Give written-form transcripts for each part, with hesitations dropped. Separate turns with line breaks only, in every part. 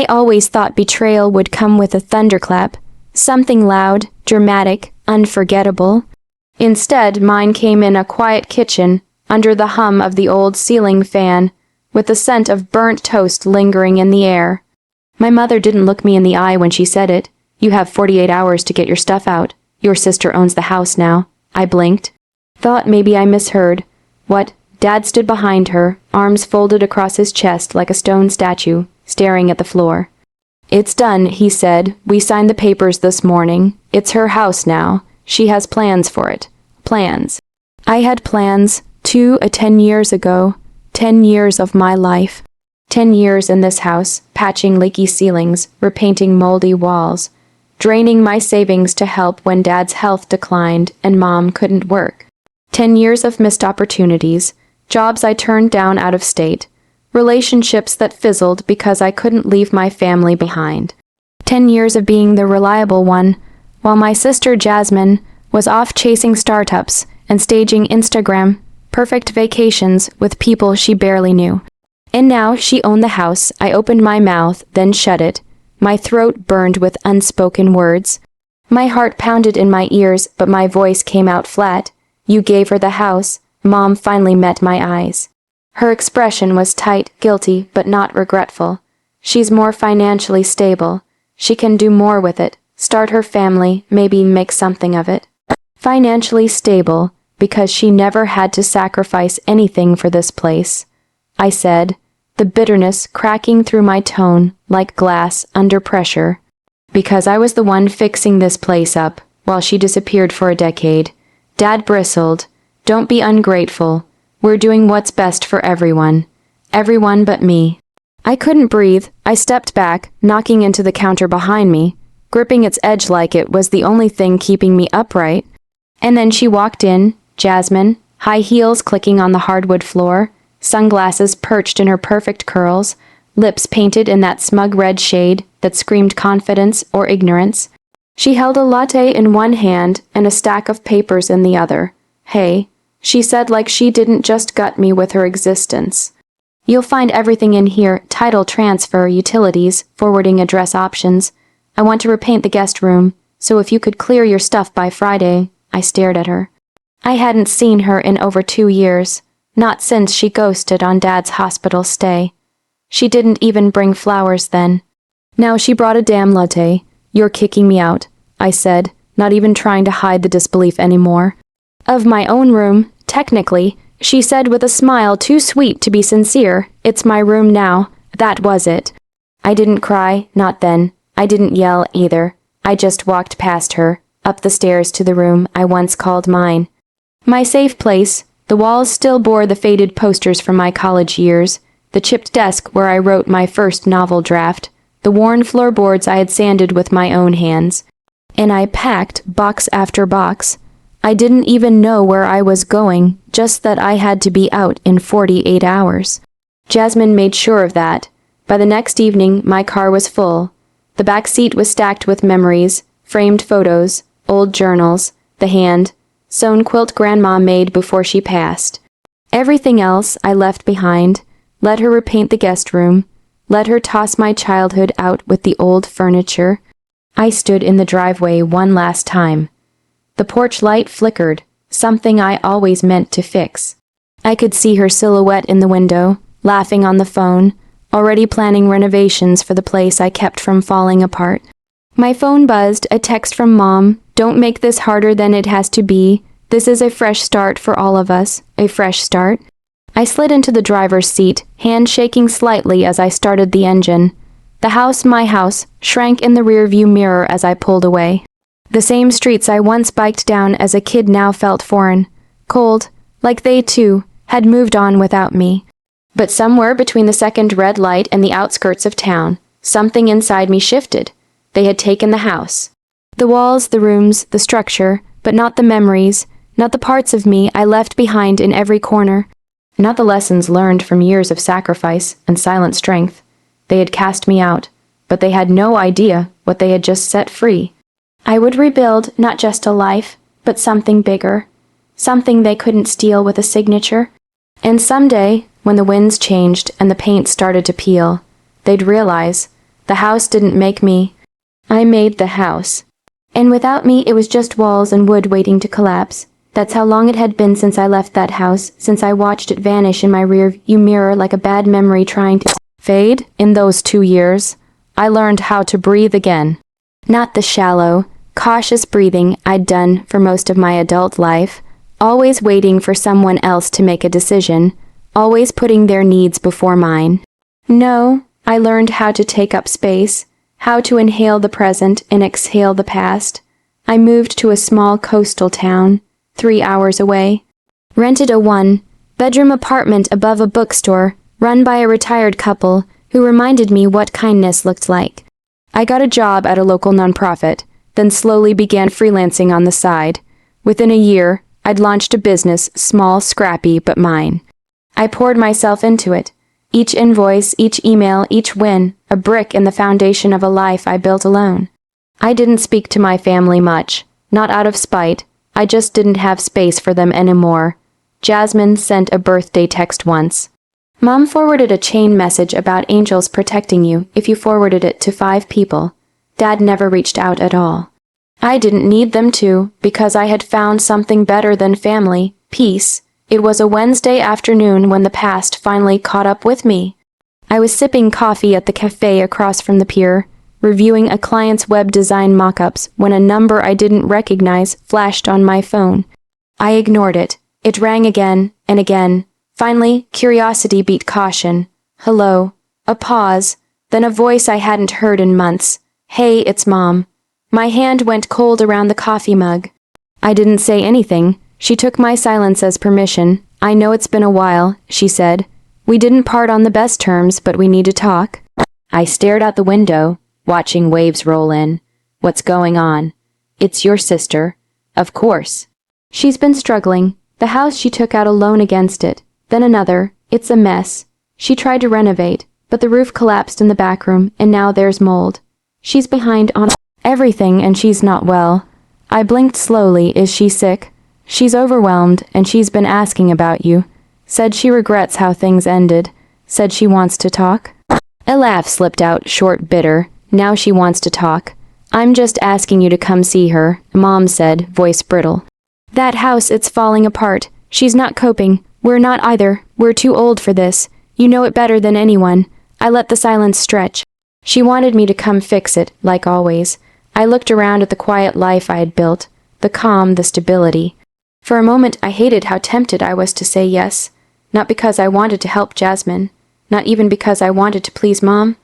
I always thought betrayal would come with a thunderclap, something loud, dramatic, unforgettable. Instead, mine came in a quiet kitchen, under the hum of the old ceiling fan, with the scent of burnt toast lingering in the air. My mother didn't look me in the eye when she said it. "You have 48 hours to get your stuff out. Your sister owns the house now." I blinked. Thought maybe I misheard. What? Dad stood behind her, arms folded across his chest like a stone statue, staring at the floor. "It's done," he said. "We signed the papers this morning. It's her house now. She has plans for it." Plans. I had plans, too, 10 years ago. 10 years of my life. 10 years in this house, patching leaky ceilings, repainting moldy walls, draining my savings to help when Dad's health declined and Mom couldn't work. 10 years of missed opportunities, jobs I turned down out of state, relationships that fizzled because I couldn't leave my family behind. 10 years of being the reliable one, while my sister Jasmine was off chasing startups and staging Instagram perfect vacations with people she barely knew. And now she owned the house. I opened my mouth, then shut it. My throat burned with unspoken words. My heart pounded in my ears, but my voice came out flat. "You gave her the house." Mom finally met my eyes. Her expression was tight, guilty, but not regretful. "She's more financially stable. She can do more with it, start her family, maybe make something of it." Financially stable, because she never had to sacrifice anything for this place, I said, the bitterness cracking through my tone like glass under pressure. Because I was the one fixing this place up, while she disappeared for a decade. Dad bristled. "Don't be ungrateful. We're doing what's best for everyone. Everyone but me." I couldn't breathe. I stepped back, knocking into the counter behind me, gripping its edge like it was the only thing keeping me upright. And then she walked in, Jasmine, high heels clicking on the hardwood floor, sunglasses perched in her perfect curls, lips painted in that smug red shade that screamed confidence or ignorance. She held a latte in one hand and a stack of papers in the other. "Hey," she said like she didn't just gut me with her existence. "You'll find everything in here, title transfer, utilities, forwarding address options. I want to repaint the guest room, so if you could clear your stuff by Friday." I stared at her. I hadn't seen her in over 2 years, not since she ghosted on Dad's hospital stay. She didn't even bring flowers then. Now she brought a damn latte. "You're kicking me out," I said, not even trying to hide the disbelief anymore. "Of my own room, technically," she said with a smile too sweet to be sincere. "It's my room now. That was it." I didn't cry, not then. I didn't yell either. I just walked past her, up the stairs to the room I once called mine. My safe place. The walls still bore the faded posters from my college years, the chipped desk where I wrote my first novel draft, the worn floorboards I had sanded with my own hands. And I packed box after box. I didn't even know where I was going, just that I had to be out in 48 hours. Jasmine made sure of that. By the next evening, my car was full. The back seat was stacked with memories, framed photos, old journals, the hand-sewn quilt Grandma made before she passed. Everything else I left behind, let her repaint the guest room, let her toss my childhood out with the old furniture. I stood in the driveway one last time. The porch light flickered, something I always meant to fix. I could see her silhouette in the window, laughing on the phone, already planning renovations for the place I kept from falling apart. My phone buzzed, a text from Mom. "Don't make this harder than it has to be. This is a fresh start for all of us. A fresh start." I slid into the driver's seat, hand shaking slightly as I started the engine. The house, my house, shrank in the rearview mirror as I pulled away. The same streets I once biked down as a kid now felt foreign, cold, like they, too, had moved on without me. But somewhere between the second red light and the outskirts of town, something inside me shifted. They had taken the house. The walls, the rooms, the structure, but not the memories, not the parts of me I left behind in every corner, not the lessons learned from years of sacrifice and silent strength. They had cast me out, but they had no idea what they had just set free. I would rebuild not just a life, but something bigger, something they couldn't steal with a signature. And someday, when the winds changed and the paint started to peel, they'd realize The house didn't make me. I made the house. And without me, it was just walls and wood waiting to collapse. That's how long it had been since I left that house, since I watched it vanish in my rear-view mirror like a bad memory trying to fade. In those 2 years, I learned how to breathe again. Not the shallow, cautious breathing I'd done for most of my adult life, always waiting for someone else to make a decision, always putting their needs before mine. No, I learned how to take up space, how to inhale the present and exhale the past. I moved to a small coastal town, 3 hours away. Rented a 1-bedroom apartment above a bookstore, run by a retired couple who reminded me what kindness looked like. I got a job at a local nonprofit, then slowly began freelancing on the side. Within a year, I'd launched a business, small, scrappy, but mine. I poured myself into it. Each invoice, each email, each win, a brick in the foundation of a life I built alone. I didn't speak to my family much, not out of spite. I just didn't have space for them anymore. Jasmine sent a birthday text once. Mom forwarded a chain message about angels protecting you if you forwarded it to 5 people. Dad never reached out at all. I didn't need them to, because I had found something better than family, peace. It was a Wednesday afternoon when the past finally caught up with me. I was sipping coffee at the cafe across from the pier, reviewing a client's web design mock-ups when a number I didn't recognize flashed on my phone. I ignored it. It rang again and again. Finally, curiosity beat caution. Hello. A pause. Then a voice I hadn't heard in months. Hey, it's Mom. My hand went cold around the coffee mug. I didn't say anything. She took my silence as permission. I know it's been a while, she said. We didn't part on the best terms, but we need to talk. I stared out the window, watching waves roll in. What's going on? It's your sister. Of course. She's been struggling. The house she took out a loan against it. Then another. It's a mess. She tried to renovate, but the roof collapsed in the back room, and now there's mold. She's behind on everything, and she's not well. I blinked slowly. Is she sick? She's overwhelmed, and she's been asking about you. Said she regrets how things ended. Said she wants to talk. A laugh slipped out, short, bitter. Now she wants to talk. I'm just asking you to come see her, Mom said, voice brittle. That house, it's falling apart. She's not coping. We're not either. We're too old for this. You know it better than anyone. I let the silence stretch. She wanted me to come fix it, like always. I looked around at the quiet life I had built, the calm, the stability. For a moment, I hated how tempted I was to say yes. Not because I wanted to help Jasmine, not even because I wanted to please Mom,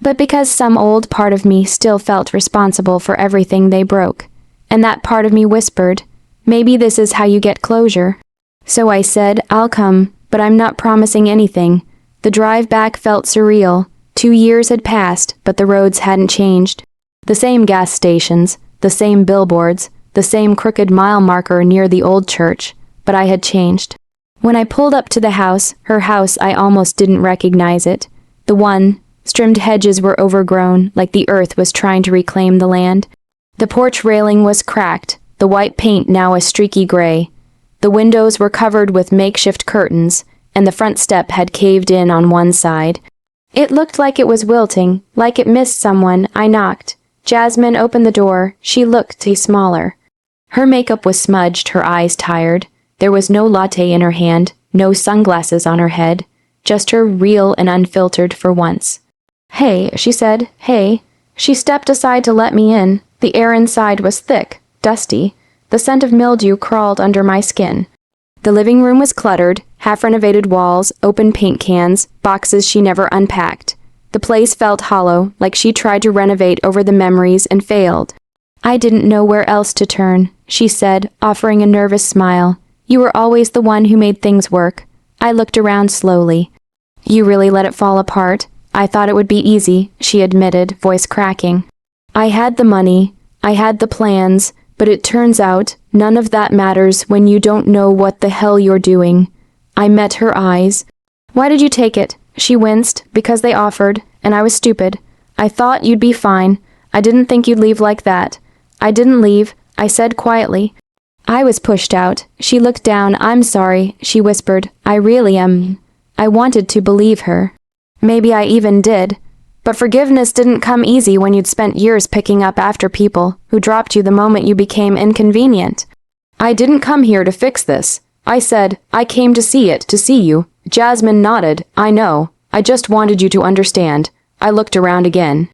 but because some old part of me still felt responsible for everything they broke. And that part of me whispered, maybe this is how you get closure. So I said, I'll come, but I'm not promising anything. The drive back felt surreal. 2 years had passed, but the roads hadn't changed. The same gas stations, the same billboards, the same crooked mile marker near the old church, but I had changed. When I pulled up to the house, her house, I almost didn't recognize it. The trimmed hedges were overgrown, like the earth was trying to reclaim the land. The porch railing was cracked, the white paint now a streaky gray. The windows were covered with makeshift curtains, and the front step had caved in on one side. It looked like it was wilting, like it missed someone. I knocked. Jasmine opened the door. She looked smaller. Her makeup was smudged, her eyes tired. There was no latte in her hand, no sunglasses on her head, just her real and unfiltered for once. Hey, she said, hey. She stepped aside to let me in. The air inside was thick, dusty. The scent of mildew crawled under my skin. The living room was cluttered, half-renovated walls, open paint cans, boxes she never unpacked. The place felt hollow, like she tried to renovate over the memories and failed. I didn't know where else to turn, she said, offering a nervous smile. You were always the one who made things work. I looked around slowly. You really let it fall apart? I thought it would be easy, she admitted, voice cracking. I had the money, I had the plans, but it turns out none of that matters when you don't know what the hell you're doing. I met her eyes. Why did you take it? She winced, because they offered, and I was stupid. I thought you'd be fine. I didn't think you'd leave like that. I didn't leave, I said quietly. I was pushed out. She looked down. I'm sorry, she whispered. I really am. I wanted to believe her. Maybe I even did. But forgiveness didn't come easy when you'd spent years picking up after people who dropped you the moment you became inconvenient. I didn't come here to fix this. I said, I came to see it, to see you. Jasmine nodded. I know. I just wanted you to understand. I looked around again.